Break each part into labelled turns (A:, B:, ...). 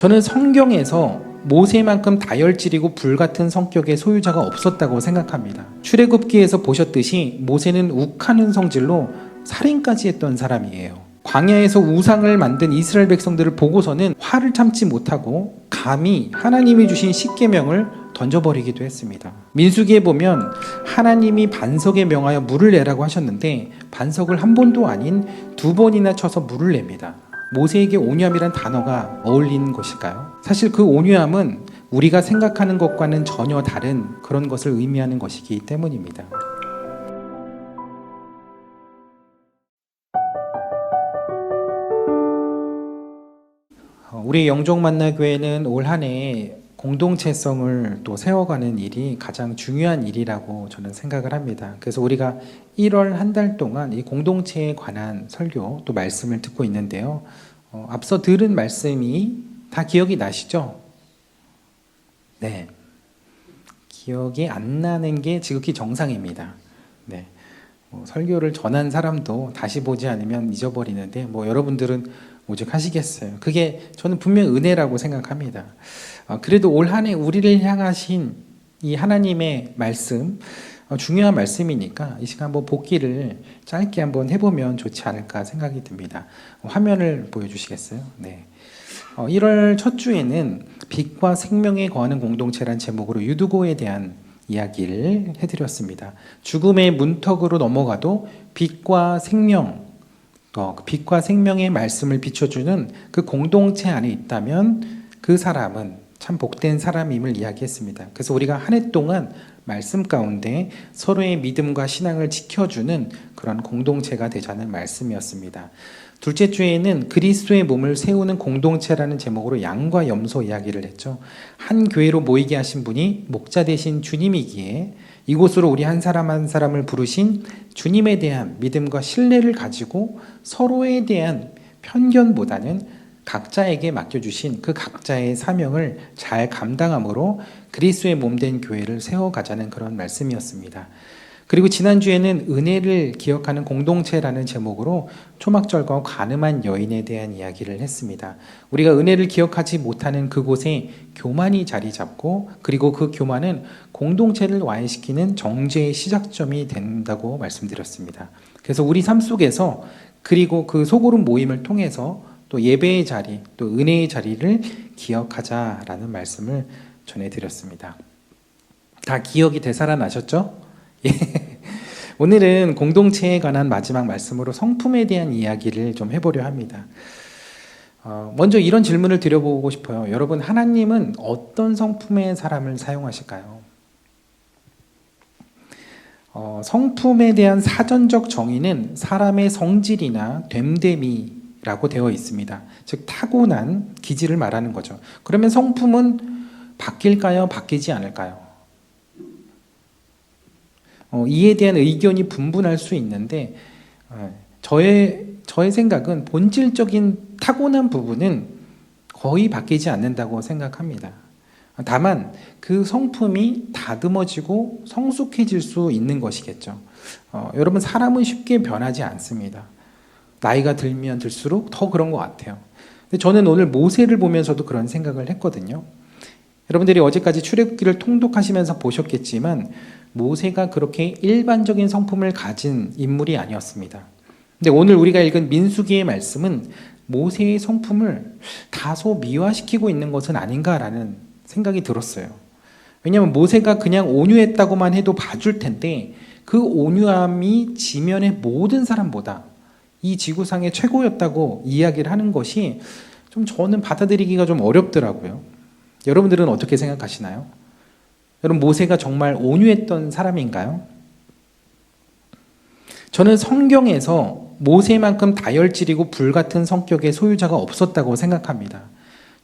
A: 저는 성경에서 모세만큼 다혈질이고 불같은 성격의 소유자가 없었다고 생각합니다. 출애굽기에서 보셨듯이 모세는 욱하는 성질로 살인까지 했던 사람이에요. 광야에서 우상을 만든 이스라엘 백성들을 보고서는 화를 참지 못하고 감히 하나님이 주신 십계명을 던져버리기도 했습니다. 민수기에 보면 하나님이 반석에 명하여 물을 내라고 하셨는데 반석을 한 번도 아닌 두 번이나 쳐서 물을 냅니다. 모세에게 온유함이란 단어가 어울리는 것일까요? 사실 그 온유함은 우리가 생각하는 것과는 전혀 다른 그런 것을 의미하는 것이기 때문입니다. 우리 영종만나교회는 올 한 해 공동체성을 또 세워가는 일이 가장 중요한 일이라고 저는 생각을 합니다. 그래서 우리가 1월 한 달 동안 이 공동체에 관한 설교 또 말씀을 듣고 있는데요. 앞서 들은 말씀이 다 기억이 나시죠? 네. 기억이 안 나는 게 지극히 정상입니다. 네. 설교를 전한 사람도 다시 보지 않으면 잊어버리는데 여러분들은 오직 하시겠어요. 그게 저는 분명 은혜라고 생각합니다. 그래도 올 한 해 우리를 향하신 이 하나님의 말씀, 중요한 말씀이니까 이 시간 한번 복기를 짧게 한번 해보면 좋지 않을까 생각이 듭니다. 화면을 보여주시겠어요? 네. 1월 첫 주에는 빛과 생명에 거하는 공동체란 제목으로 유두고에 대한 이야기를 해드렸습니다. 죽음의 문턱으로 넘어가도 빛과 생명, 빛과 생명의 말씀을 비춰주는 그 공동체 안에 있다면 그 사람은 참 복된 사람임을 이야기했습니다. 그래서 우리가 한 해 동안 말씀 가운데 서로의 믿음과 신앙을 지켜주는 그런 공동체가 되자는 말씀이었습니다. 둘째 주에는 그리스도의 몸을 세우는 공동체라는 제목으로 양과 염소 이야기를 했죠. 한 교회로 모이게 하신 분이 목자 되신 주님이기에 이곳으로 우리 한 사람 한 사람을 부르신 주님에 대한 믿음과 신뢰를 가지고 서로에 대한 편견보다는 각자에게 맡겨주신 그 각자의 사명을 잘 감당함으로 그리스도의 몸된 교회를 세워가자는 그런 말씀이었습니다. 그리고 지난주에는 은혜를 기억하는 공동체라는 제목으로 초막절과 간음한 여인에 대한 이야기를 했습니다. 우리가 은혜를 기억하지 못하는 그곳에 교만이 자리 잡고 그리고 그 교만은 공동체를 와해시키는 정죄의 시작점이 된다고 말씀드렸습니다. 그래서 우리 삶 속에서 그리고 그 소그룹 모임을 통해서 또 예배의 자리, 또 은혜의 자리를 기억하자라는 말씀을 전해드렸습니다. 다 기억이 되살아나셨죠? 예. 오늘은 공동체에 관한 마지막 말씀으로 성품에 대한 이야기를 좀 해보려 합니다. 먼저 이런 질문을 드려보고 싶어요. 여러분, 하나님은 어떤 성품의 사람을 사용하실까요? 성품에 대한 사전적 정의는 사람의 성질이나 됨됨이라고 되어 있습니다. 즉 타고난 기질을 말하는 거죠. 그러면 성품은 바뀔까요? 바뀌지 않을까요? 이에 대한 의견이 분분할 수 있는데 저의 생각은 본질적인 타고난 부분은 거의 바뀌지 않는다고 생각합니다. 다만 그 성품이 다듬어지고 성숙해질 수 있는 것이겠죠. 여러분, 사람은 쉽게 변하지 않습니다. 나이가 들면 들수록 더 그런 것 같아요. 근데 저는 오늘 모세를 보면서도 그런 생각을 했거든요. 여러분들이 어제까지 출애굽기를 통독하시면서 보셨겠지만 모세가 그렇게 일반적인 성품을 가진 인물이 아니었습니다. 근데 오늘 우리가 읽은 민수기의 말씀은 모세의 성품을 다소 미화시키고 있는 것은 아닌가라는 생각이 들었어요. 왜냐하면 모세가 그냥 온유했다고만 해도 봐줄 텐데 그 온유함이 지면의 모든 사람보다 이 지구상의 최고였다고 이야기를 하는 것이 좀 저는 받아들이기가 좀 어렵더라고요. 여러분들은 어떻게 생각하시나요? 여러분, 모세가 정말 온유했던 사람인가요? 저는 성경에서 모세만큼 다혈질이고 불같은 성격의 소유자가 없었다고 생각합니다.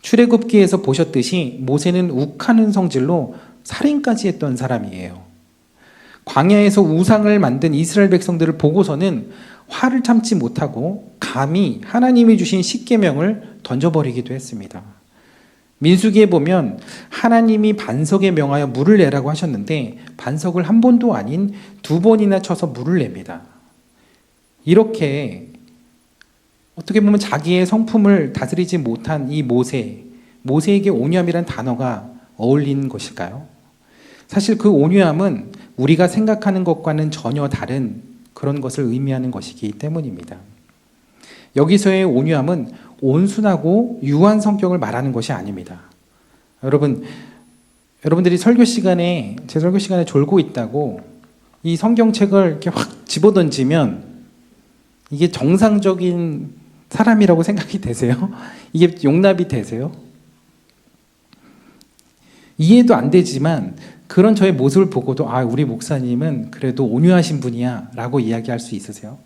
A: 출애굽기에서 보셨듯이 모세는 욱하는 성질로 살인까지 했던 사람이에요. 광야에서 우상을 만든 이스라엘 백성들을 보고서는 화를 참지 못하고 감히 하나님이 주신 십계명을 던져버리기도 했습니다. 민수기에 보면 하나님이 반석에 명하여 물을 내라고 하셨는데 반석을 한 번도 아닌 두 번이나 쳐서 물을 냅니다. 이렇게 어떻게 보면 자기의 성품을 다스리지 못한 이 모세, 모세에게 온유함이란 단어가 어울린 것일까요? 사실 그 온유함은 우리가 생각하는 것과는 전혀 다른 그런 것을 의미하는 것이기 때문입니다. 여기서의 온유함은 온순하고 유한 성격을 말하는 것이 아닙니다. 여러분들이 설교 시간에, 제 설교 시간에 졸고 있다고 이 성경책을 이렇게 확 집어던지면 이게 정상적인 사람이라고 생각이 되세요? 이게 용납이 되세요? 이해도 안 되지만 그런 저의 모습을 보고도 아, 우리 목사님은 그래도 온유하신 분이야 라고 이야기할 수 있으세요?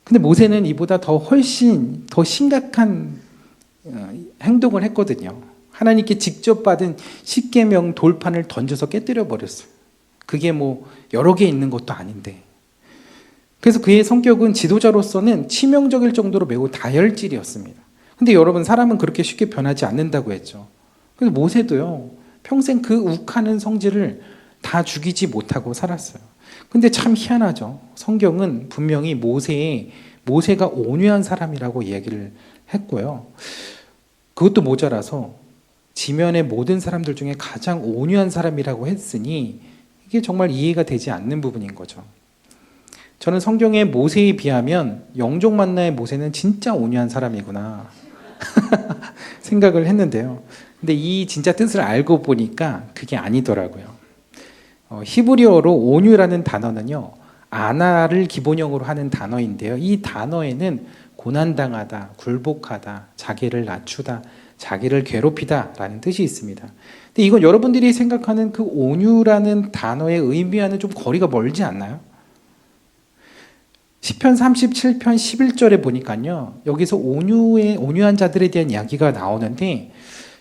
A: 근데 모세는 이보다 훨씬 더 심각한 행동을 했거든요. 하나님께 직접 받은 십계명 돌판을 던져서 깨뜨려 버렸어요. 그게 뭐 여러 개 있는 것도 아닌데. 그래서 그의 성격은 지도자로서는 치명적일 정도로 매우 다혈질이었습니다. 근데 여러분, 사람은 그렇게 쉽게 변하지 않는다고 했죠. 그래서 모세도요, 평생 그 욱하는 성질을 다 죽이지 못하고 살았어요. 근데 참 희한하죠. 성경은 분명히 모세가 온유한 사람이라고 이야기를 했고요. 그것도 모자라서 지면의 모든 사람들 중에 가장 온유한 사람이라고 했으니 이게 정말 이해가 되지 않는 부분인 거죠. 저는 성경의 모세에 비하면 영적 만나의 모세는 진짜 온유한 사람이구나 생각을 했는데요. 근데 이 진짜 뜻을 알고 보니까 그게 아니더라고요. 히브리어로 온유라는 단어는요, 아나를 기본형으로 하는 단어인데요. 이 단어에는 고난당하다, 굴복하다, 자기를 낮추다, 자기를 괴롭히다 라는 뜻이 있습니다. 근데 이건 여러분들이 생각하는 그 온유라는 단어의 의미와는 좀 거리가 멀지 않나요? 시편 37편 11절에 보니까요, 여기서 온유한 자들에 대한 이야기가 나오는데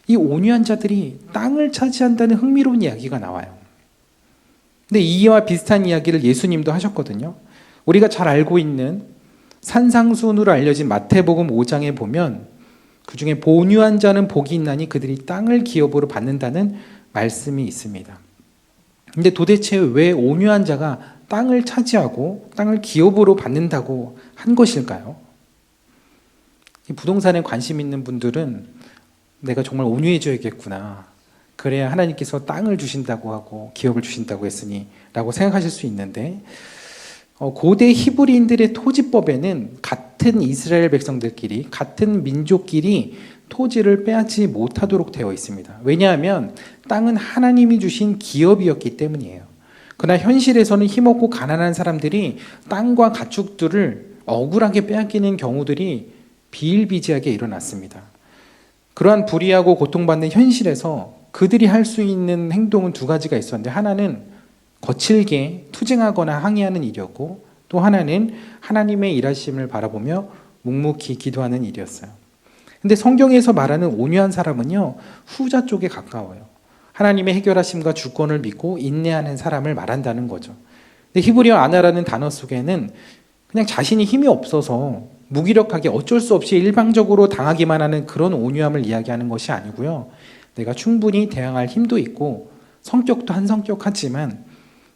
A: 이 온유한 자들이 땅을 차지한다는 흥미로운 이야기가 나와요. 근데 이와 비슷한 이야기를 예수님도 하셨거든요. 우리가 잘 알고 있는 산상수훈으로 알려진 마태복음 5장에 보면 그 중에 온유한 자는 복이 있나니 그들이 땅을 기업으로 받는다는 말씀이 있습니다. 근데 도대체 왜 온유한 자가 땅을 차지하고 땅을 기업으로 받는다고 한 것일까요? 부동산에 관심 있는 분들은 내가 정말 온유해져야겠구나, 그래야 하나님께서 땅을 주신다고 하고 기업을 주신다고 했으니 라고 생각하실 수 있는데, 고대 히브리인들의 토지법에는 같은 이스라엘 백성들끼리, 같은 민족끼리 토지를 빼앗지 못하도록 되어 있습니다. 왜냐하면 땅은 하나님이 주신 기업이었기 때문이에요. 그러나 현실에서는 힘없고 가난한 사람들이 땅과 가축들을 억울하게 빼앗기는 경우들이 비일비재하게 일어났습니다. 그러한 불의하고 고통받는 현실에서 그들이 할 수 있는 행동은 두 가지가 있었는데, 하나는 거칠게 투쟁하거나 항의하는 일이었고, 또 하나는 하나님의 일하심을 바라보며 묵묵히 기도하는 일이었어요. 근데 성경에서 말하는 온유한 사람은요, 후자 쪽에 가까워요. 하나님의 해결하심과 주권을 믿고 인내하는 사람을 말한다는 거죠. 근데 히브리어 아나라는 단어 속에는 그냥 자신이 힘이 없어서 무기력하게 어쩔 수 없이 일방적으로 당하기만 하는 그런 온유함을 이야기하는 것이 아니고요, 내가 충분히 대항할 힘도 있고 성격도 한성격하지만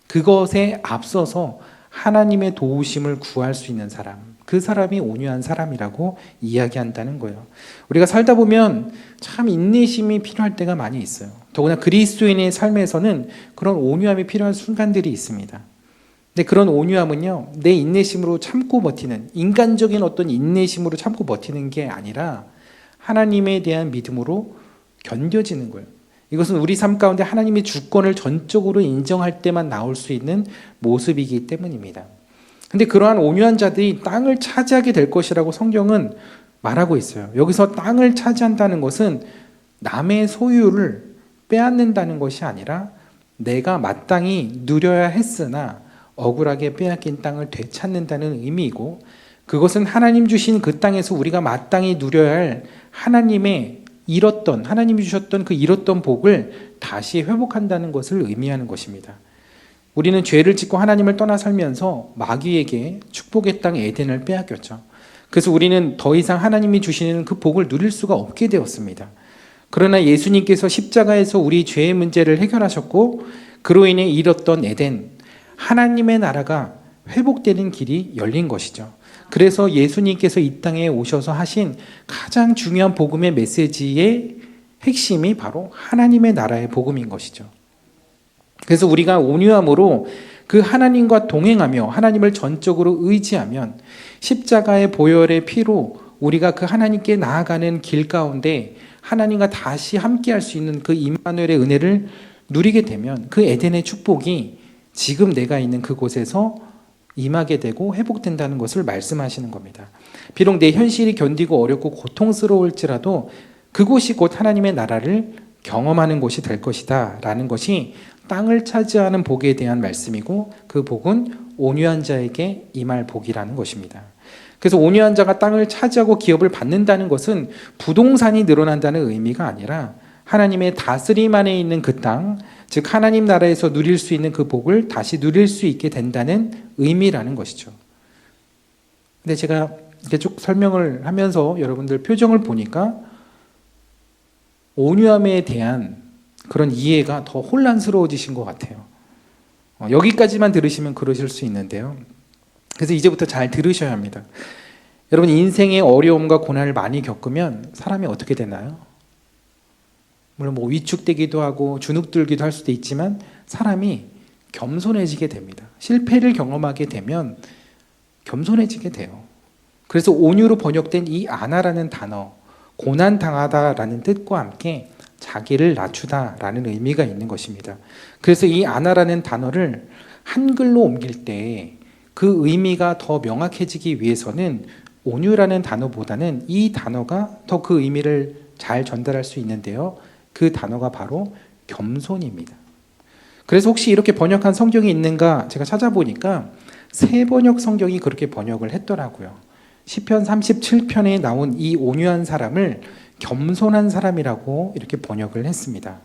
A: 그것에 앞서서 하나님의 도우심을 구할 수 있는 사람, 그 사람이 온유한 사람이라고 이야기한다는 거예요. 우리가 살다 보면 참 인내심이 필요할 때가 많이 있어요. 더구나 그리스도인의 삶에서는 그런 온유함이 필요한 순간들이 있습니다. 근데 그런 온유함은요, 내 인내심으로 참고 버티는, 인간적인 어떤 인내심으로 참고 버티는 게 아니라 하나님에 대한 믿음으로 견뎌지는 거예요. 이것은 우리 삶 가운데 하나님의 주권을 전적으로 인정할 때만 나올 수 있는 모습이기 때문입니다. 근데 그러한 온유한 자들이 땅을 차지하게 될 것이라고 성경은 말하고 있어요. 여기서 땅을 차지한다는 것은 남의 소유를 빼앗는다는 것이 아니라 내가 마땅히 누려야 했으나 억울하게 빼앗긴 땅을 되찾는다는 의미이고, 그것은 하나님 주신 그 땅에서 우리가 마땅히 누려야 할 하나님이 주셨던 그 잃었던 복을 다시 회복한다는 것을 의미하는 것입니다. 우리는 죄를 짓고 하나님을 떠나 살면서 마귀에게 축복의 땅 에덴을 빼앗겼죠. 그래서 우리는 더 이상 하나님이 주시는 그 복을 누릴 수가 없게 되었습니다. 그러나 예수님께서 십자가에서 우리 죄의 문제를 해결하셨고, 그로 인해 잃었던 에덴, 하나님의 나라가 회복되는 길이 열린 것이죠. 그래서 예수님께서 이 땅에 오셔서 하신 가장 중요한 복음의 메시지의 핵심이 바로 하나님의 나라의 복음인 것이죠. 그래서 우리가 온유함으로 그 하나님과 동행하며 하나님을 전적으로 의지하면 십자가의 보혈의 피로 우리가 그 하나님께 나아가는 길 가운데 하나님과 다시 함께할 수 있는 그 임마누엘의 은혜를 누리게 되면 그 에덴의 축복이 지금 내가 있는 그곳에서 임하게 되고 회복된다는 것을 말씀하시는 겁니다. 비록 내 현실이 견디고 어렵고 고통스러울지라도 그곳이 곧 하나님의 나라를 경험하는 곳이 될 것이다 라는 것이 땅을 차지하는 복에 대한 말씀이고, 그 복은 온유한 자에게 임할 복이라는 것입니다. 그래서 온유한 자가 땅을 차지하고 기업을 받는다는 것은 부동산이 늘어난다는 의미가 아니라 하나님의 다스림 안에 있는 그 땅, 즉 하나님 나라에서 누릴 수 있는 그 복을 다시 누릴 수 있게 된다는 의미라는 것이죠. 근데 제가 이렇게 쭉 설명을 하면서 여러분들 표정을 보니까 온유함에 대한 그런 이해가 더 혼란스러워지신 것 같아요. 여기까지만 들으시면 그러실 수 있는데요. 그래서 이제부터 잘 들으셔야 합니다. 여러분, 인생의 어려움과 고난을 많이 겪으면 사람이 어떻게 되나요? 물론 뭐 위축되기도 하고 주눅들기도 할 수도 있지만 사람이 겸손해지게 됩니다. 실패를 경험하게 되면 겸손해지게 돼요. 그래서 온유로 번역된 이 아나라는 단어, 고난당하다라는 뜻과 함께 자기를 낮추다라는 의미가 있는 것입니다. 그래서 이 아나라는 단어를 한글로 옮길 때 그 의미가 더 명확해지기 위해서는 온유라는 단어보다는 이 단어가 더 그 의미를 잘 전달할 수 있는데요. 그 단어가 바로 겸손입니다. 그래서 혹시 이렇게 번역한 성경이 있는가 제가 찾아보니까 새 번역 성경이 그렇게 번역을 했더라고요. 시편 37편에 나온 이 온유한 사람을 겸손한 사람이라고 이렇게 번역을 했습니다.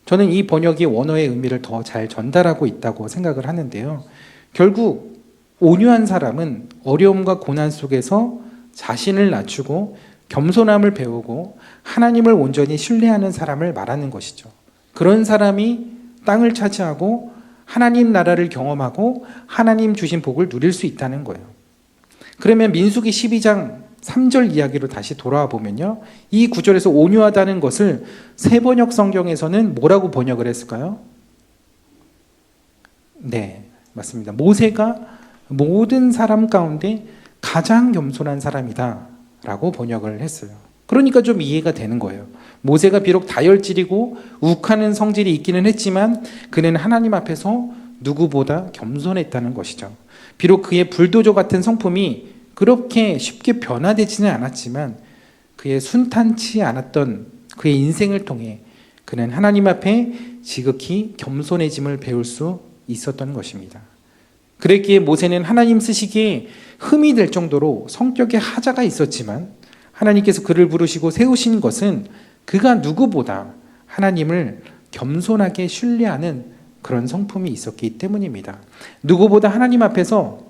A: 저는 이 번역이 원어의 의미를 더 잘 전달하고 있다고 생각을 하는데요. 결국 온유한 사람은 어려움과 고난 속에서 자신을 낮추고 겸손함을 배우고 하나님을 온전히 신뢰하는 사람을 말하는 것이죠. 그런 사람이 땅을 차지하고 하나님 나라를 경험하고 하나님 주신 복을 누릴 수 있다는 거예요. 그러면 민수기 12장 3절 이야기로 다시 돌아와 보면요, 이 구절에서 온유하다는 것을 새 번역 성경에서는 뭐라고 번역을 했을까요? 네, 맞습니다. 모세가 모든 사람 가운데 가장 겸손한 사람이다 라고 번역을 했어요. 그러니까 좀 이해가 되는 거예요. 모세가 비록 다혈질이고 욱하는 성질이 있기는 했지만 그는 하나님 앞에서 누구보다 겸손했다는 것이죠. 비록 그의 불도저 같은 성품이 그렇게 쉽게 변화되지는 않았지만 그의 순탄치 않았던 그의 인생을 통해 그는 하나님 앞에 지극히 겸손해짐을 배울 수 있었던 것입니다. 그랬기에 모세는 하나님 쓰시기에 흠이 될 정도로 성격에 하자가 있었지만 하나님께서 그를 부르시고 세우신 것은 그가 누구보다 하나님을 겸손하게 신뢰하는 그런 성품이 있었기 때문입니다. 누구보다 하나님 앞에서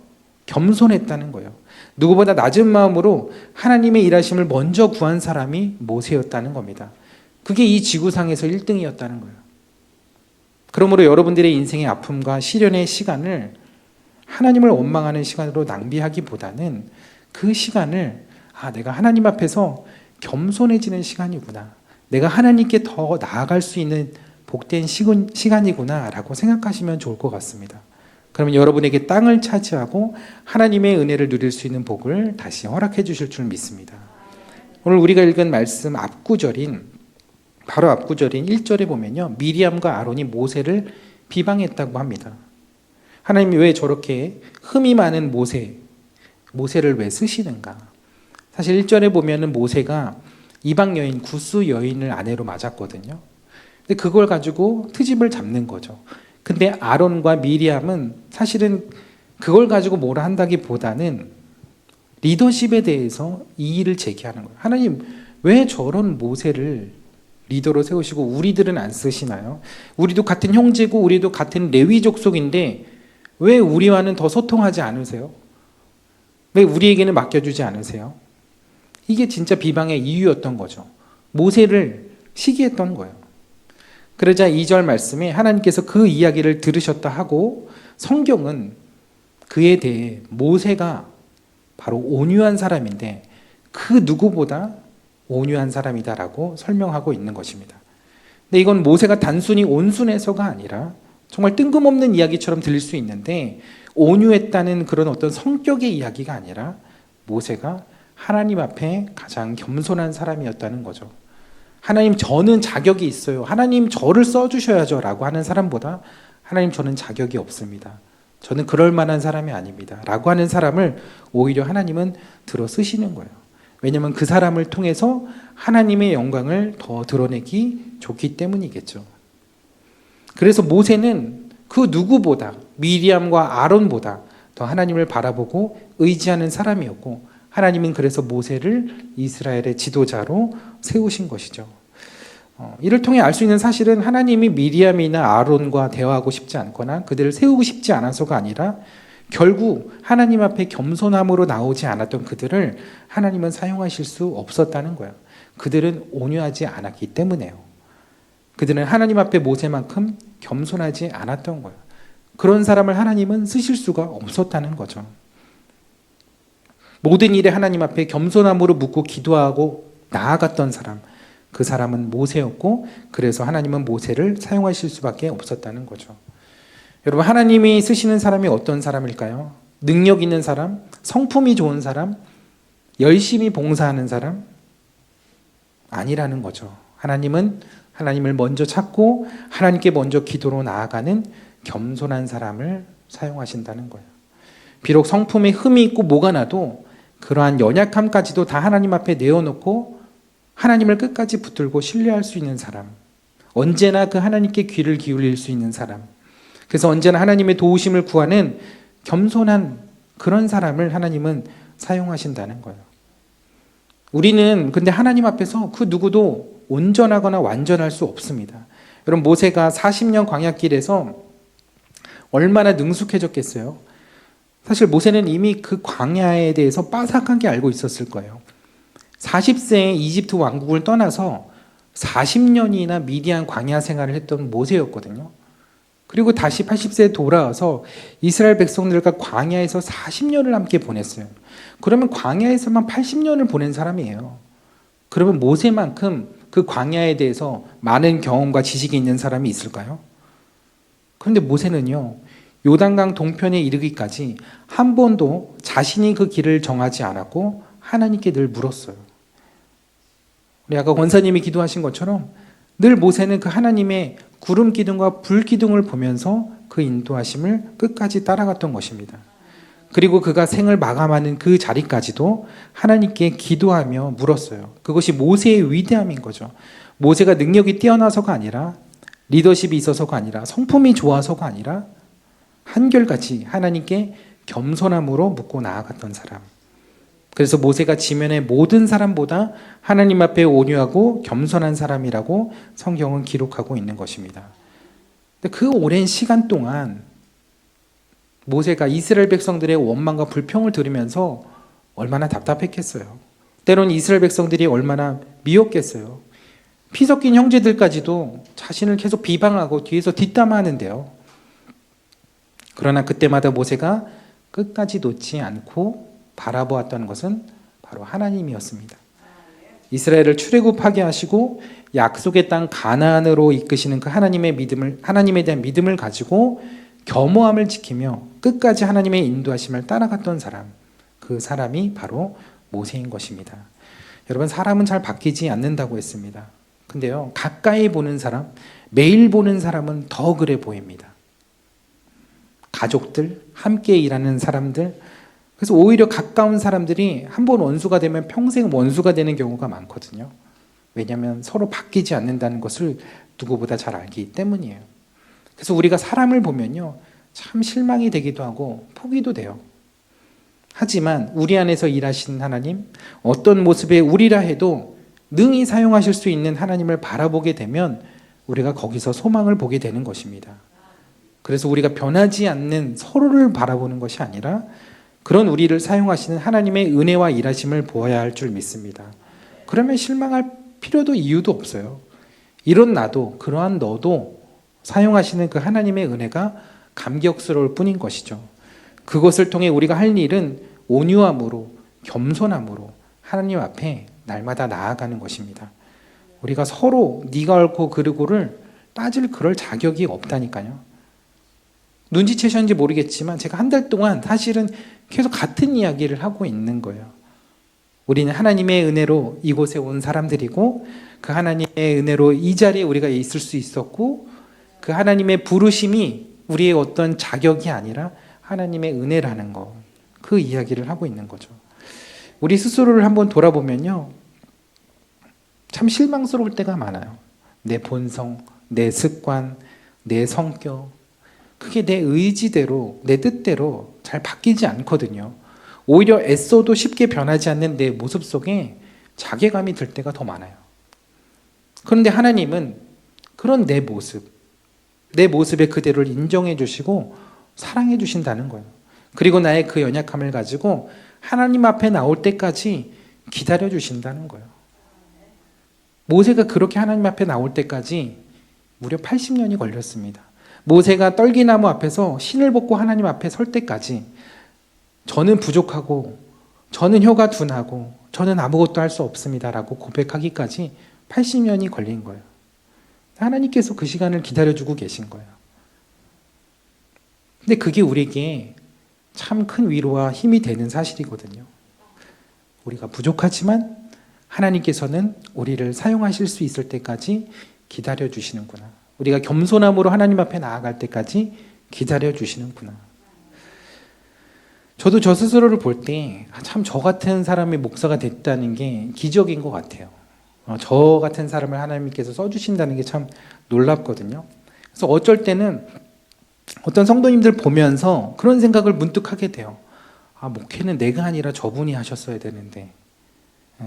A: 겸손했다는 거예요. 누구보다 낮은 마음으로 하나님의 일하심을 먼저 구한 사람이 모세였다는 겁니다. 그게 이 지구상에서 1등이었다는 거예요. 그러므로 여러분들의 인생의 아픔과 시련의 시간을 하나님을 원망하는 시간으로 낭비하기보다는 그 시간을 내가 하나님 앞에서 겸손해지는 시간이구나, 내가 하나님께 더 나아갈 수 있는 복된 시간이구나 라고 생각하시면 좋을 것 같습니다. 그러면 여러분에게 땅을 차지하고 하나님의 은혜를 누릴 수 있는 복을 다시 허락해 주실 줄 믿습니다. 오늘 우리가 읽은 말씀 바로 앞구절인 1절에 보면요, 미리암과 아론이 모세를 비방했다고 합니다. 하나님이 왜 저렇게 흠이 많은 모세를 왜 쓰시는가? 사실 1절에 보면은 모세가 이방 여인, 구스 여인을 아내로 맞았거든요. 근데 그걸 가지고 트집을 잡는 거죠. 근데 아론과 미리암은 사실은 그걸 가지고 뭐라 한다기보다는 리더십에 대해서 이의를 제기하는 거예요. 하나님, 왜 저런 모세를 리더로 세우시고 우리들은 안 쓰시나요? 우리도 같은 형제고 우리도 같은 레위 족속인데 왜 우리와는 더 소통하지 않으세요? 왜 우리에게는 맡겨주지 않으세요? 이게 진짜 비방의 이유였던 거죠. 모세를 시기했던 거예요. 그러자 2절 말씀에 하나님께서 그 이야기를 들으셨다 하고 성경은 그에 대해 모세가 바로 온유한 사람인데 그 누구보다 온유한 사람이다라고 설명하고 있는 것입니다. 근데 이건 모세가 단순히 온순해서가 아니라 정말 뜬금없는 이야기처럼 들릴 수 있는데, 온유했다는 그런 어떤 성격의 이야기가 아니라 모세가 하나님 앞에 가장 겸손한 사람이었다는 거죠. 하나님, 저는 자격이 있어요. 하나님, 저를 써주셔야죠 라고 하는 사람보다, 하나님, 저는 자격이 없습니다. 저는 그럴 만한 사람이 아닙니다 라고 하는 사람을 오히려 하나님은 들어 쓰시는 거예요. 왜냐하면 그 사람을 통해서 하나님의 영광을 더 드러내기 좋기 때문이겠죠. 그래서 모세는 그 누구보다, 미리암과 아론보다 더 하나님을 바라보고 의지하는 사람이었고, 하나님은 그래서 모세를 이스라엘의 지도자로 세우신 것이죠. 이를 통해 알 수 있는 사실은, 하나님이 미리암이나 아론과 대화하고 싶지 않거나 그들을 세우고 싶지 않아서가 아니라, 결국 하나님 앞에 겸손함으로 나오지 않았던 그들을 하나님은 사용하실 수 없었다는 거예요. 그들은 온유하지 않았기 때문에요. 그들은 하나님 앞에 모세만큼 겸손하지 않았던 거예요. 그런 사람을 하나님은 쓰실 수가 없었다는 거죠. 모든 일에 하나님 앞에 겸손함으로 묻고 기도하고 나아갔던 사람, 그 사람은 모세였고, 그래서 하나님은 모세를 사용하실 수밖에 없었다는 거죠. 여러분, 하나님이 쓰시는 사람이 어떤 사람일까요? 능력 있는 사람, 성품이 좋은 사람, 열심히 봉사하는 사람? 아니라는 거죠. 하나님은 하나님을 먼저 찾고 하나님께 먼저 기도로 나아가는 겸손한 사람을 사용하신다는 거예요. 비록 성품에 흠이 있고 뭐가 나도 그러한 연약함까지도 다 하나님 앞에 내어놓고 하나님을 끝까지 붙들고 신뢰할 수 있는 사람, 언제나 그 하나님께 귀를 기울일 수 있는 사람, 그래서 언제나 하나님의 도우심을 구하는 겸손한 그런 사람을 하나님은 사용하신다는 거예요. 우리는 근데 하나님 앞에서 그 누구도 온전하거나 완전할 수 없습니다. 여러분, 모세가 40년 광야길에서 얼마나 능숙해졌겠어요? 사실 모세는 이미 그 광야에 대해서 빠삭하게 알고 있었을 거예요. 40세에 이집트 왕국을 떠나서 40년이나 미디안 광야 생활을 했던 모세였거든요. 그리고 다시 80세에 돌아와서 이스라엘 백성들과 광야에서 40년을 함께 보냈어요. 그러면 광야에서만 80년을 보낸 사람이에요. 그러면 모세만큼 그 광야에 대해서 많은 경험과 지식이 있는 사람이 있을까요? 그런데 모세는요, 요단강 동편에 이르기까지 한 번도 자신이 그 길을 정하지 않았고 하나님께 늘 물었어요. 우리 아까 권사님이 기도하신 것처럼 늘 모세는 그 하나님의 구름 기둥과 불 기둥을 보면서 그 인도하심을 끝까지 따라갔던 것입니다. 그리고 그가 생을 마감하는 그 자리까지도 하나님께 기도하며 물었어요. 그것이 모세의 위대함인 거죠. 모세가 능력이 뛰어나서가 아니라, 리더십이 있어서가 아니라, 성품이 좋아서가 아니라 한결같이 하나님께 겸손함으로 묻고 나아갔던 사람. 그래서 모세가 지면의 모든 사람보다 하나님 앞에 온유하고 겸손한 사람이라고 성경은 기록하고 있는 것입니다. 근데 그 오랜 시간 동안 모세가 이스라엘 백성들의 원망과 불평을 들으면서 얼마나 답답했겠어요. 때로는 이스라엘 백성들이 얼마나 미웠겠어요. 피 섞인 형제들까지도 자신을 계속 비방하고 뒤에서 뒷담화하는데요. 그러나 그때마다 모세가 끝까지 놓지 않고 바라보았던 것은 바로 하나님이었습니다. 이스라엘을 출애굽하게 하시고 약속의 땅 가나안으로 이끄시는 그 하나님에 대한 믿음을 가지고 겸허함을 지키며 끝까지 하나님의 인도하심을 따라갔던 사람, 그 사람이 바로 모세인 것입니다. 여러분, 사람은 잘 바뀌지 않는다고 했습니다. 근데요, 가까이 보는 사람, 매일 보는 사람은 더 그래 보입니다. 가족들, 함께 일하는 사람들, 그래서 오히려 가까운 사람들이 한번 원수가 되면 평생 원수가 되는 경우가 많거든요. 왜냐하면 서로 바뀌지 않는다는 것을 누구보다 잘 알기 때문이에요. 그래서 우리가 사람을 보면요, 참 실망이 되기도 하고 포기도 돼요. 하지만 우리 안에서 일하시는 하나님, 어떤 모습의 우리라 해도 능히 사용하실 수 있는 하나님을 바라보게 되면 우리가 거기서 소망을 보게 되는 것입니다. 그래서 우리가 변하지 않는 서로를 바라보는 것이 아니라 그런 우리를 사용하시는 하나님의 은혜와 일하심을 보아야 할 줄 믿습니다. 그러면 실망할 필요도 이유도 없어요. 이런 나도, 그러한 너도 사용하시는 그 하나님의 은혜가 감격스러울 뿐인 것이죠. 그것을 통해 우리가 할 일은 온유함으로, 겸손함으로 하나님 앞에 날마다 나아가는 것입니다. 우리가 서로 네가 옳고 그르고를 따질 그럴 자격이 없다니까요. 눈치채셨는지 모르겠지만 제가 한 달 동안 사실은 계속 같은 이야기를 하고 있는 거예요. 우리는 하나님의 은혜로 이곳에 온 사람들이고 그 하나님의 은혜로 이 자리에 우리가 있을 수 있었고 그 하나님의 부르심이 우리의 어떤 자격이 아니라 하나님의 은혜라는 거, 그 이야기를 하고 있는 거죠. 우리 스스로를 한번 돌아보면요, 참 실망스러울 때가 많아요. 내 본성, 내 습관, 내 성격, 그게 내 의지대로, 내 뜻대로 잘 바뀌지 않거든요. 오히려 애써도 쉽게 변하지 않는 내 모습 속에 자괴감이 들 때가 더 많아요. 그런데 하나님은 그런 내 모습의 그대로를 인정해 주시고 사랑해 주신다는 거예요. 그리고 나의 그 연약함을 가지고 하나님 앞에 나올 때까지 기다려 주신다는 거예요. 모세가 그렇게 하나님 앞에 나올 때까지 무려 80년이 걸렸습니다. 모세가 떨기나무 앞에서 신을 벗고 하나님 앞에 설 때까지 저는 부족하고 저는 혀가 둔하고 저는 아무것도 할 수 없습니다라고 고백하기까지 80년이 걸린 거예요. 하나님께서 그 시간을 기다려주고 계신 거예요. 근데 그게 우리에게 참 큰 위로와 힘이 되는 사실이거든요. 우리가 부족하지만 하나님께서는 우리를 사용하실 수 있을 때까지 기다려주시는구나. 우리가 겸손함으로 하나님 앞에 나아갈 때까지 기다려주시는구나. 저도 저 스스로를 볼 때 참 저 같은 사람이 목사가 됐다는 게 기적인 것 같아요. 저 같은 사람을 하나님께서 써주신다는 게 참 놀랍거든요. 그래서 어쩔 때는 어떤 성도님들 보면서 그런 생각을 문득 하게 돼요. 목회는 내가 아니라 저분이 하셨어야 되는데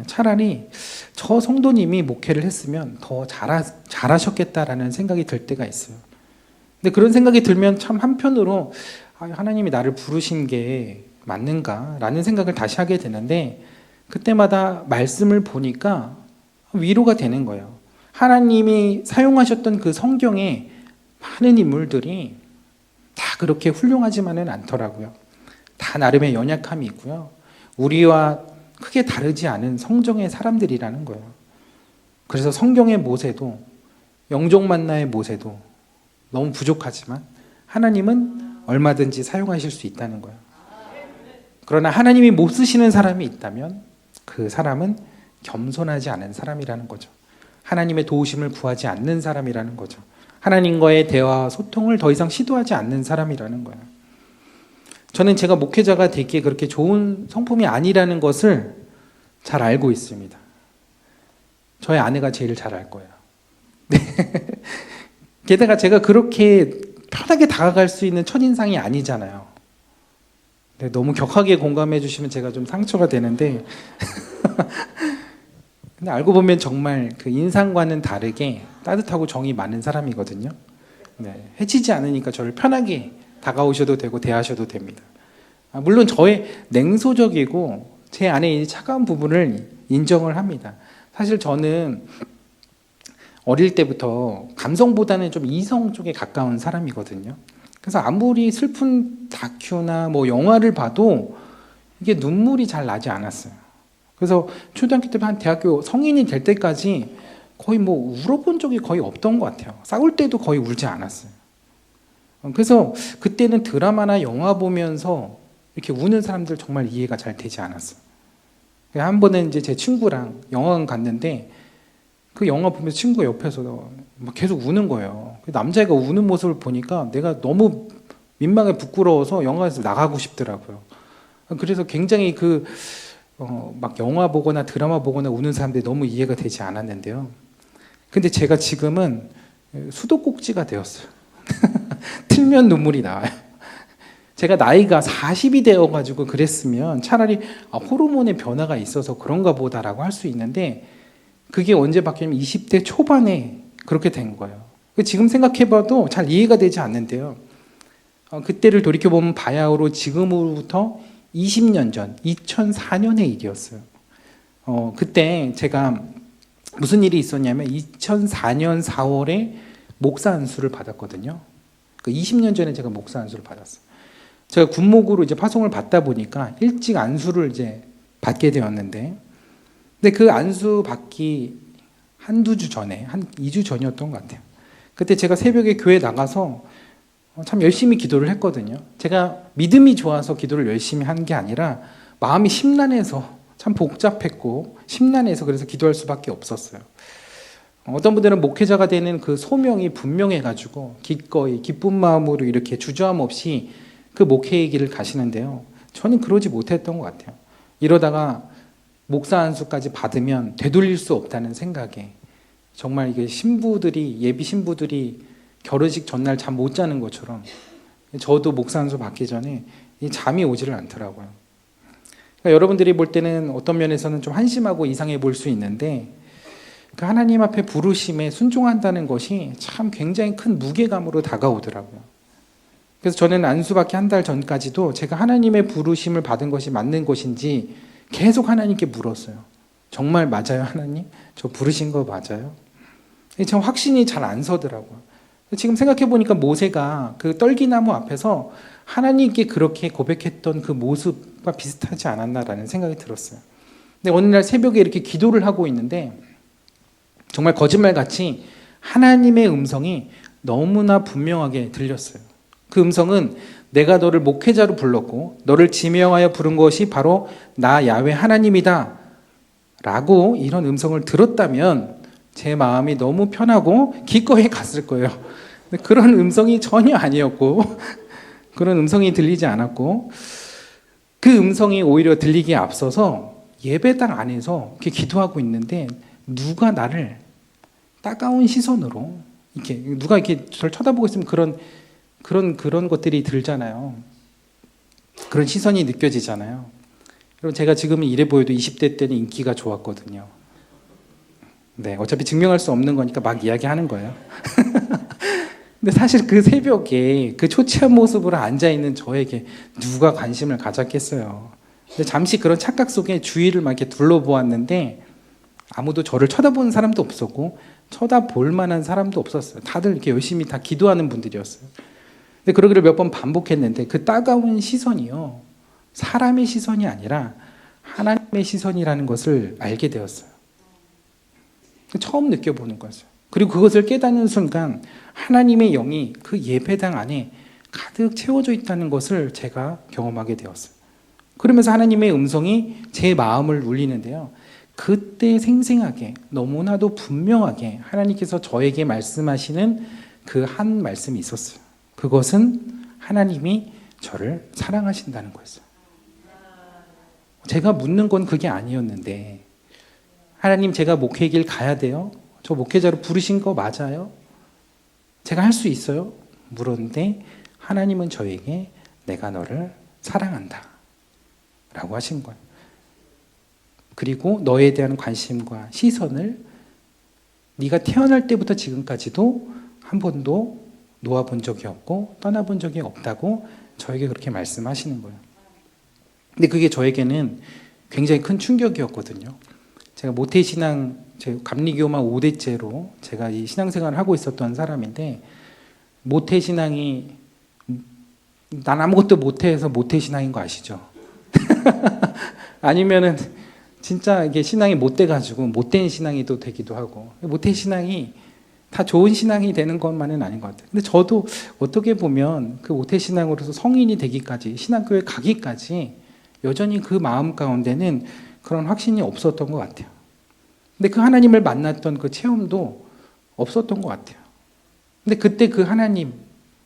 A: 차라리 저 성도님이 목회를 했으면 더 잘하셨겠다라는 생각이 들 때가 있어요. 근데 그런 생각이 들면 참 한편으로 하나님이 나를 부르신 게 맞는가라는 생각을 다시 하게 되는데 그때마다 말씀을 보니까 위로가 되는 거예요. 하나님이 사용하셨던 그 성경의 많은 인물들이 다 그렇게 훌륭하지만은 않더라고요. 다 나름의 연약함이 있고요. 우리와 크게 다르지 않은 성정의 사람들이라는 거예요. 그래서 성경의 모세도 영종 만나의 모세도 너무 부족하지만 하나님은 얼마든지 사용하실 수 있다는 거예요. 그러나 하나님이 못 쓰시는 사람이 있다면 그 사람은 겸손하지 않은 사람이라는 거죠. 하나님의 도우심을 구하지 않는 사람이라는 거죠. 하나님과의 대화와 소통을 더 이상 시도하지 않는 사람이라는 거예요. 저는 제가 목회자가 되기에 그렇게 좋은 성품이 아니라는 것을 잘 알고 있습니다. 저희 아내가 제일 잘 알 거예요. 네. 게다가 제가 그렇게 편하게 다가갈 수 있는 첫인상이 아니잖아요. 네, 너무 격하게 공감해 주시면 제가 좀 상처가 되는데 근데 알고 보면 정말 그 인상과는 다르게 따뜻하고 정이 많은 사람이거든요. 네, 해치지 않으니까 저를 편하게 다가오셔도 되고 대하셔도 됩니다. 물론 저의 냉소적이고 제 안에 차가운 부분을 인정을 합니다. 사실 저는 어릴 때부터 감성보다는 좀 이성 쪽에 가까운 사람이거든요. 그래서 아무리 슬픈 다큐나 뭐 영화를 봐도 이게 눈물이 잘 나지 않았어요. 그래서 초등학교 때 한 대학교 성인이 될 때까지 거의 뭐 울어본 적이 거의 없던 것 같아요. 싸울 때도 거의 울지 않았어요. 그래서 그때는 드라마나 영화 보면서 이렇게 우는 사람들 정말 이해가 잘 되지 않았어요. 한 번은 이제 제 친구랑 영화관 갔는데 그 영화 보면서 친구 옆에서 막 계속 우는 거예요. 남자애가 우는 모습을 보니까 내가 너무 민망해 부끄러워서 영화에서 나가고 싶더라고요. 그래서 굉장히 막 영화 보거나 드라마 보거나 우는 사람들이 너무 이해가 되지 않았는데요. 근데 제가 지금은 수도꼭지가 되었어요. 틀면 눈물이 나와요. 제가 나이가 40이 되어가지고 그랬으면 차라리 호르몬의 변화가 있어서 그런가 보다라고 할 수 있는데 그게 언제 바뀌냐면 20대 초반에 그렇게 된 거예요. 지금 생각해봐도 잘 이해가 되지 않는데요. 그때를 돌이켜보면 바야흐로 지금으로부터 20년 전 2004년의 일이었어요. 그때 제가 무슨 일이 있었냐면 2004년 4월에 목사 안수를 받았거든요. 20년 전에 제가 목사 안수를 받았어요. 제가 군목으로 이제 파송을 받다 보니까 일찍 안수를 이제 받게 되었는데 근데 그 안수 받기 한두 주 전에, 한 2주 전이었던 것 같아요. 그때 제가 새벽에 교회 나가서 참 열심히 기도를 했거든요. 제가 믿음이 좋아서 기도를 열심히 한 게 아니라 마음이 심란해서 참 복잡했고 심란해서 그래서 기도할 수밖에 없었어요. 어떤 분들은 목회자가 되는 그 소명이 분명해가지고 기꺼이 기쁜 마음으로 이렇게 주저함 없이 그 목회의 길을 가시는데요. 저는 그러지 못했던 것 같아요. 이러다가 목사 안수까지 받으면 되돌릴 수 없다는 생각에 정말 이게 신부들이 예비 신부들이 결혼식 전날 잠 못 자는 것처럼 저도 목사 안수 받기 전에 잠이 오지를 않더라고요. 그러니까 여러분들이 볼 때는 어떤 면에서는 좀 한심하고 이상해 볼 수 있는데 그 하나님 앞에 부르심에 순종한다는 것이 참 굉장히 큰 무게감으로 다가오더라고요. 그래서 저는 안수받기 한 달 전까지도 제가 하나님의 부르심을 받은 것이 맞는 것인지 계속 하나님께 물었어요. 정말 맞아요, 하나님? 저 부르신 거 맞아요? 참 확신이 잘 안 서더라고요. 지금 생각해 보니까 모세가 그 떨기나무 앞에서 하나님께 그렇게 고백했던 그 모습과 비슷하지 않았나라는 생각이 들었어요. 근데 어느 날 새벽에 이렇게 기도를 하고 있는데 정말 거짓말같이 하나님의 음성이 너무나 분명하게 들렸어요. 그 음성은 내가 너를 목회자로 불렀고 너를 지명하여 부른 것이 바로 나 야훼 하나님이다 라고 이런 음성을 들었다면 제 마음이 너무 편하고 기꺼이 갔을 거예요. 근데 그런 음성이 전혀 아니었고 그런 음성이 들리지 않았고 그 음성이 오히려 들리기에 앞서서 예배당 안에서 이렇게 기도하고 있는데 누가 나를 따가운 시선으로 이렇게 누가 이렇게 저를 쳐다보고 있으면 그런 것들이 들잖아요. 그런 시선이 느껴지잖아요. 여러분 제가 지금은 이래 보여도 20대 때는 인기가 좋았거든요. 네, 어차피 증명할 수 없는 거니까 막 이야기하는 거예요. 근데 사실 그 새벽에 그 초췌한 모습으로 앉아있는 저에게 누가 관심을 가졌겠어요. 근데 잠시 그런 착각 속에 주위를 막 이렇게 둘러보았는데 아무도 저를 쳐다보는 사람도 없었고 쳐다볼 만한 사람도 없었어요. 다들 이렇게 열심히 다 기도하는 분들이었어요. 근데 그러기를 몇 번 반복했는데 그 따가운 시선이요. 사람의 시선이 아니라 하나님의 시선이라는 것을 알게 되었어요. 처음 느껴보는 거죠. 그리고 그것을 깨닫는 순간 하나님의 영이 그 예배당 안에 가득 채워져 있다는 것을 제가 경험하게 되었어요. 그러면서 하나님의 음성이 제 마음을 울리는데요. 그때 생생하게 너무나도 분명하게 하나님께서 저에게 말씀하시는 그 한 말씀이 있었어요. 그것은 하나님이 저를 사랑하신다는 거였어요. 제가 묻는 건 그게 아니었는데 하나님 제가 목회 길 가야 돼요? 저 목회자로 부르신 거 맞아요? 제가 할 수 있어요? 물었는데 하나님은 저에게 내가 너를 사랑한다 라고 하신 거예요. 그리고 너에 대한 관심과 시선을 네가 태어날 때부터 지금까지도 한 번도 놓아본 적이 없고 떠나본 적이 없다고 저에게 그렇게 말씀하시는 거예요. 근데 그게 저에게는 굉장히 큰 충격이었거든요. 제가 모태신앙, 감리교만 5대째로 제가 이 신앙생활을 하고 있었던 사람인데 모태신앙이 난 아무것도 못해서 모태신앙인 거 아시죠? 아니면은 진짜 이게 신앙이 못돼가지고 못된 신앙이 또 되기도 하고 모태 신앙이 다 좋은 신앙이 되는 것만은 아닌 것 같아요. 근데 저도 어떻게 보면 그 모태 신앙으로서 성인이 되기까지 신앙교회 가기까지 여전히 그 마음 가운데는 그런 확신이 없었던 것 같아요. 근데 그 하나님을 만났던 그 체험도 없었던 것 같아요. 근데 그때 그 하나님을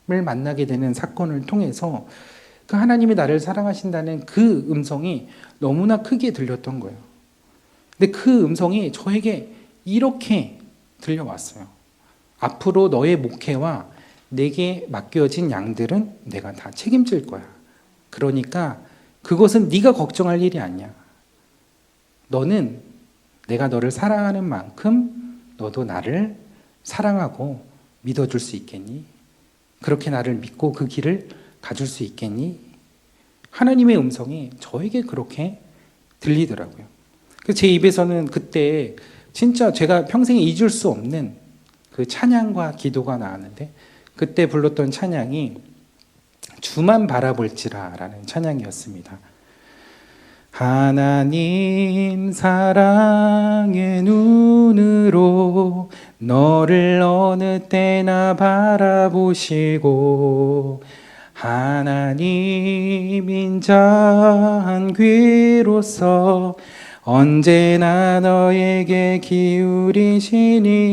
A: 만나게 되는 사건을 통해서 그 하나님이 나를 사랑하신다는 그 음성이 너무나 크게 들렸던 거예요. 근데 그 음성이 저에게 이렇게 들려왔어요. 앞으로 너의 목회와 내게 맡겨진 양들은 내가 다 책임질 거야. 그러니까 그것은 네가 걱정할 일이 아니야. 너는 내가 너를 사랑하는 만큼 너도 나를 사랑하고 믿어줄 수 있겠니? 그렇게 나를 믿고 그 길을 가줄 수 있겠니? 하나님의 음성이 저에게 그렇게 들리더라고요. 그래서 제 입에서는 그때 진짜 제가 평생에 잊을 수 없는 그 찬양과 기도가 나왔는데 그때 불렀던 찬양이 주만 바라볼지라 라는 찬양이었습니다. 하나님 사랑의 눈으로 너를 어느 때나 바라보시고 하나님 인자한 귀로서 언제나 너에게 기울이시니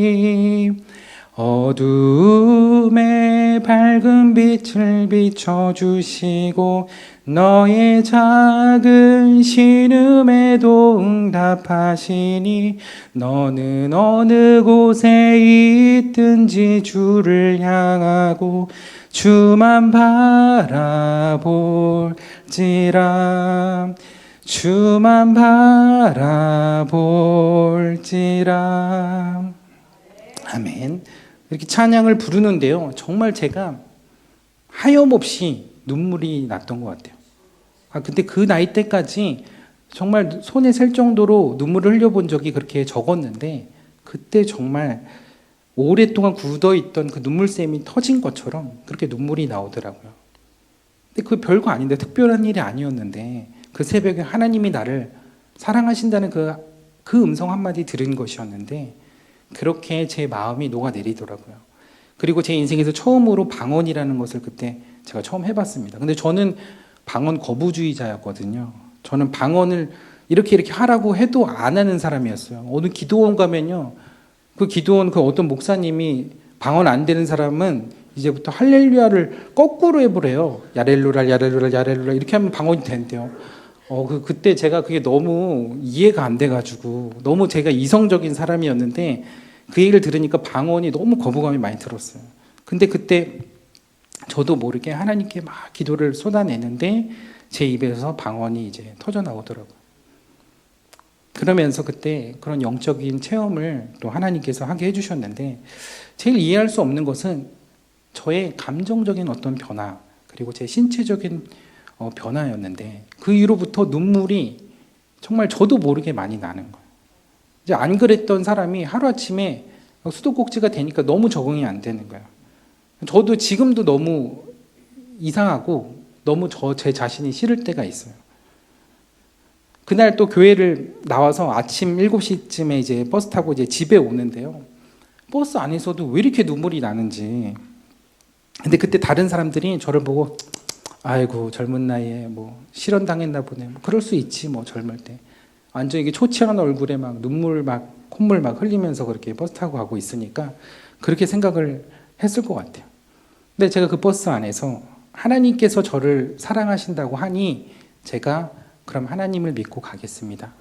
A: 어두움에 밝은 빛을 비춰주시고 너의 작은 신음에도 응답하시니 너는 어느 곳에 있든지 주를 향하고 주만 바라볼지라 주만 바라볼지라. 아멘. 이렇게 찬양을 부르는데요, 정말 제가 하염없이 눈물이 났던 것 같아요. 근데 그 나이 때까지 정말 손에 셀 정도로 눈물을 흘려본 적이 그렇게 적었는데 그때 정말 오랫동안 굳어있던 그 눈물샘이 터진 것처럼 그렇게 눈물이 나오더라고요. 근데 그 별거 아닌데, 특별한 일이 아니었는데 그 새벽에 하나님이 나를 사랑하신다는 그 음성 한마디 들은 것이었는데 그렇게 제 마음이 녹아내리더라고요. 그리고 제 인생에서 처음으로 방언이라는 것을 그때 제가 처음 해봤습니다. 근데 저는 방언 거부주의자였거든요. 저는 방언을 이렇게 하라고 해도 안 하는 사람이었어요. 어느 기도원 가면요, 그 기도원 그 어떤 목사님이 방언 안 되는 사람은 이제부터 할렐루야를 거꾸로 해보래요. 야렐루랄 야렐루랄 야렐루랄 이렇게 하면 방언이 된대요. 그때 제가 그게 너무 이해가 안 돼가지고 너무 제가 이성적인 사람이었는데 그 얘기를 들으니까 방언이 너무 거부감이 많이 들었어요. 근데 그때 저도 모르게 하나님께 막 기도를 쏟아내는데 제 입에서 방언이 이제 터져 나오더라고요. 그러면서 그때 그런 영적인 체험을 또 하나님께서 하게 해주셨는데 제일 이해할 수 없는 것은 저의 감정적인 어떤 변화 그리고 제 신체적인 변화였는데 그 이후로부터 눈물이 정말 저도 모르게 많이 나는 거예요. 이제 안 그랬던 사람이 하루아침에 수도꼭지가 되니까 너무 적응이 안 되는 거예요. 저도 지금도 너무 이상하고 너무 제 자신이 싫을 때가 있어요. 그날 또 교회를 나와서 아침 7시쯤에 이제 버스 타고 이제 집에 오는데요. 버스 안에서도 왜 이렇게 눈물이 나는지. 근데 그때 다른 사람들이 저를 보고 아이고 젊은 나이에 뭐 실현 당했나 보네. 뭐 그럴 수 있지 뭐 젊을 때. 완전 이게 초췌한 얼굴에 막 눈물 막 콧물 막 흘리면서 그렇게 버스 타고 가고 있으니까 그렇게 생각을 했을 것 같아요. 근데 제가 그 버스 안에서 하나님께서 저를 사랑하신다고 하니 제가 그럼 하나님을 믿고 가겠습니다.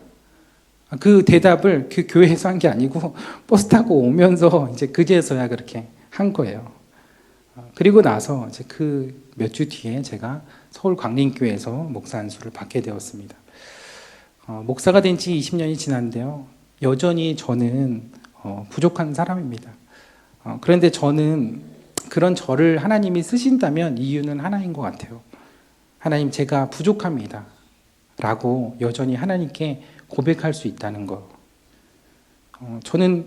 A: 그 대답을 그 교회에서 한 게 아니고 버스 타고 오면서 이제 그제서야 그렇게 한 거예요. 그리고 나서 이제 그 몇 주 뒤에 제가 서울 광림교회에서 목사 안수를 받게 되었습니다. 목사가 된 지 20년이 지났는데요. 여전히 저는 부족한 사람입니다. 그런데 저는 그런 저를 하나님이 쓰신다면 이유는 하나인 것 같아요. 하나님 제가 부족합니다. 라고 여전히 하나님께 고백할 수 있다는 거. 저는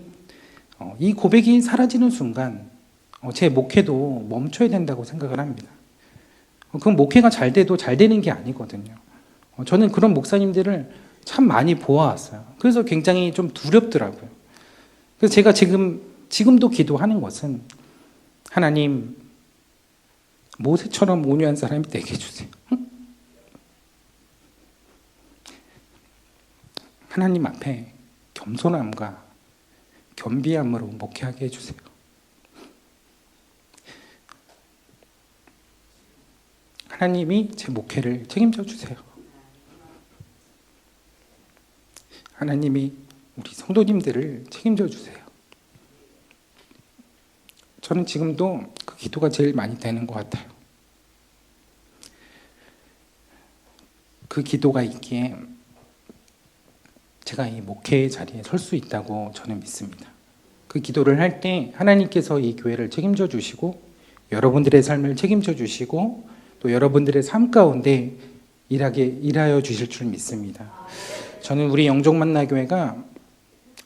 A: 이 고백이 사라지는 순간 제 목회도 멈춰야 된다고 생각을 합니다. 그 목회가 잘 돼도 잘 되는 게 아니거든요. 저는 그런 목사님들을 참 많이 보아왔어요. 그래서 굉장히 좀 두렵더라고요. 그래서 제가 지금도 기도하는 것은 하나님 모세처럼 온유한 사람이 되게 해주세요. 하나님 앞에 겸손함과 겸비함으로 목회하게 해주세요. 하나님이 제 목회를 책임져 주세요. 하나님이 우리 성도님들을 책임져 주세요. 저는 지금도 그 기도가 제일 많이 되는 것 같아요. 그 기도가 있기에 제가 이 목회의 자리에 설 수 있다고 저는 믿습니다. 그 기도를 할 때 하나님께서 이 교회를 책임져 주시고 여러분들의 삶을 책임져 주시고 또 여러분들의 삶 가운데 일하여 주실 줄 믿습니다. 저는 우리 영종만나교회가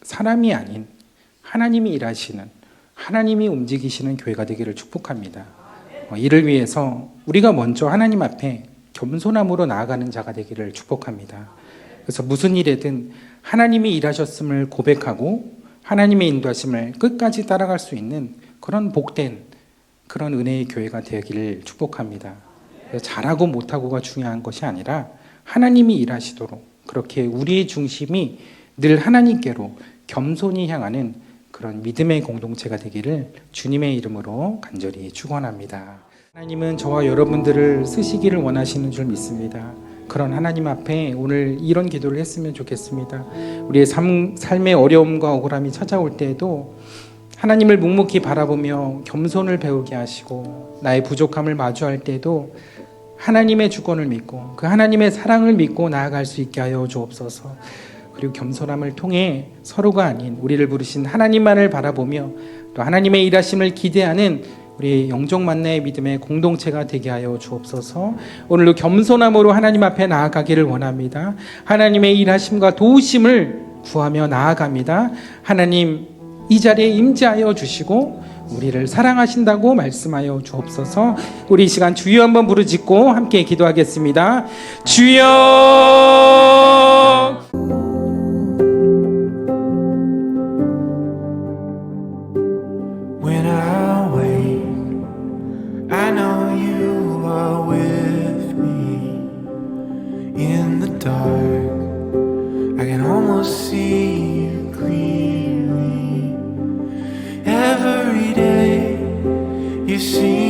A: 사람이 아닌 하나님이 일하시는 하나님이 움직이시는 교회가 되기를 축복합니다. 이를 위해서 우리가 먼저 하나님 앞에 겸손함으로 나아가는 자가 되기를 축복합니다. 그래서 무슨 일이든 하나님이 일하셨음을 고백하고 하나님의 인도하심을 끝까지 따라갈 수 있는 그런 복된 그런 은혜의 교회가 되기를 축복합니다. 잘하고 못하고가 중요한 것이 아니라 하나님이 일하시도록 그렇게 우리의 중심이 늘 하나님께로 겸손히 향하는 그런 믿음의 공동체가 되기를 주님의 이름으로 간절히 축원합니다. 하나님은 저와 여러분들을 쓰시기를 원하시는 줄 믿습니다. 그런 하나님 앞에 오늘 이런 기도를 했으면 좋겠습니다. 우리의 삶의 어려움과 억울함이 찾아올 때에도 하나님을 묵묵히 바라보며 겸손을 배우게 하시고 나의 부족함을 마주할 때도 하나님의 주권을 믿고 그 하나님의 사랑을 믿고 나아갈 수 있게 하여 주옵소서. 그리고 겸손함을 통해 서로가 아닌 우리를 부르신 하나님만을 바라보며 또 하나님의 일하심을 기대하는 우리 영적 만나의 믿음의 공동체가 되게 하여 주옵소서. 오늘도 겸손함으로 하나님 앞에 나아가기를 원합니다. 하나님의 일하심과 도우심을 구하며 나아갑니다. 하나님 이 자리에 임재하여 주시고 우리를 사랑하신다고 말씀하여 주옵소서. 우리 이 시간 주여 한번 부르짖고 함께 기도하겠습니다. 주여.
B: When I wake, I know you are with me. In the dark, I can almost see you clearly. Every day, you see